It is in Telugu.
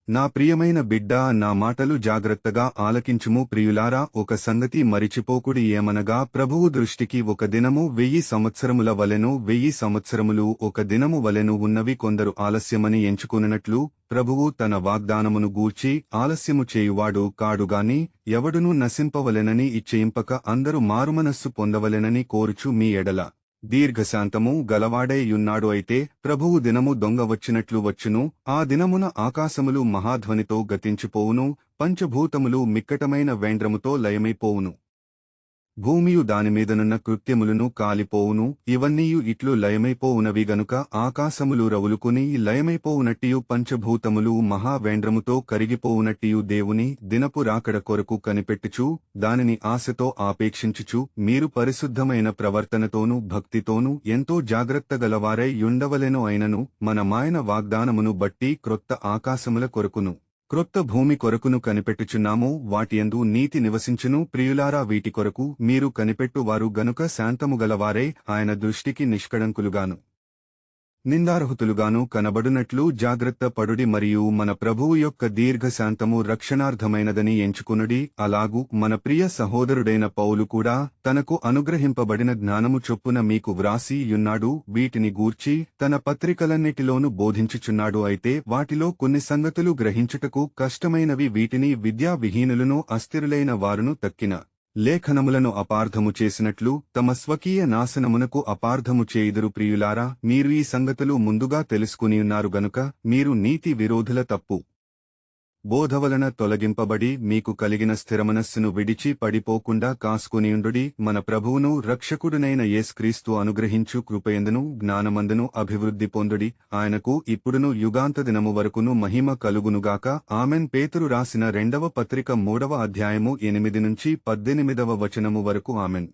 నా ప్రియమైన బిడ్డా, నా మాటలు జాగ్రత్తగా ఆలకించుము. ప్రియులారా, ఒక సంగతి మరిచిపోకుడి. ఏమనగా, ప్రభువు దృష్టికి ఒక దినము 1000 సంవత్సరముల వలెను, 1000 సంవత్సరములు ఒక దినము వలెను ఉన్నవి. కొందరు ఆలస్యమని ఎంచుకొనున్నట్లు ప్రభువు తన వాగ్దానమును గూర్చి ఆలస్యము చేయువాడు కాడుగాని, ఎవడునూ నశింపవలెనని ఇచ్చేయింపక అందరూ మారుమనస్సు పొందవలెనని కోరుచు మీ ఎడల దీర్ఘశాంతము గలవాడై యున్నాడు. అయితే ప్రభువు దినము దొంగ వచ్చినట్లు వచ్చును. ఆ దినమున ఆకాశములు మహాధ్వనితో గతించిపోవును, పంచభూతములు మిక్కటమైన వేండ్రముతో లయమైపోవును, భూమియు దానిమీదనున్న కృత్యములను కాలిపోవును. ఇవన్నీయు ఇట్లు లయమైపోవునవి గనుక ఆకాశములు రవులుకుని లయమైపోవునట్టియు పంచభూతములు మహావేండ్రముతో కరిగిపోవునట్టియు దేవుని దినపు రాకడ కొరకు కనిపెట్టుచు దానిని ఆశతో ఆపేక్షించుచు మీరు పరిశుద్ధమైన ప్రవర్తనతోనూ భక్తితోనూ ఎంతో జాగ్రత్తగలవారై యుండవలెను. అయినను మన మాయన వాగ్దానమును బట్టి క్రొత్త ఆకాశముల కొరకును క్రొత్త భూమి కొరకును కనిపెట్టుచున్నాము, వాటియందు నీతి నివసించును. ప్రియులారా, వీటి కొరకు మీరు కనిపెట్టువారు గనుక శాంతముగలవారై ఆయన దృష్టికి నిష్కళంకులుగాను నిందార్హుతులుగాను కనబడునట్లు జాగ్రత్త పడుడి. మరియు మన ప్రభువు యొక్క దీర్ఘశాంతము రక్షణార్థమైనదని ఎంచుకునుడి. అలాగు మన ప్రియ సహోదరుడైన పౌలు కూడా తనకు అనుగ్రహింపబడిన జ్ఞానము చొప్పున మీకు వ్రాసి యున్నాడు. వీటిని గూర్చి తన పత్రికలన్నిటిలోనూ బోధించుచున్నాడు. అయితే వాటిలో కొన్ని సంగతులు గ్రహించుటకు కష్టమైనవి. వీటిని విద్యా విహీనులను, అస్థిరులైన వారును తక్కిన లేఖనములను అపార్థము చేసినట్లు తమ స్వకీయ నాశనమునకు అపార్థము చేయుదురు. ప్రియులారా, మీరు ఈ సంగతులు ముందుగా తెలుసుకునియున్నారు గనుక మీరు నీతి విరోధుల తప్పు బోధవలన తొలగింపబడి మీకు కలిగిన స్థిరమనస్సును విడిచి పడిపోకుండా కాసుకునియుండుడి. మన ప్రభువును రక్షకుడునైన యేసుక్రీస్తు అనుగ్రహించు కృపయందును జ్ఞానమందును అభివృద్ధి పొందుడి. ఆయనకు ఇప్పుడును యుగాంత దినము వరకును మహిమ కలుగునుగాక. ఆమెన్. పేతురు రాసిన 2వ పత్రిక 3వ అధ్యాయము 8 నుంచి 18వ వచనము వరకు. ఆమెన్.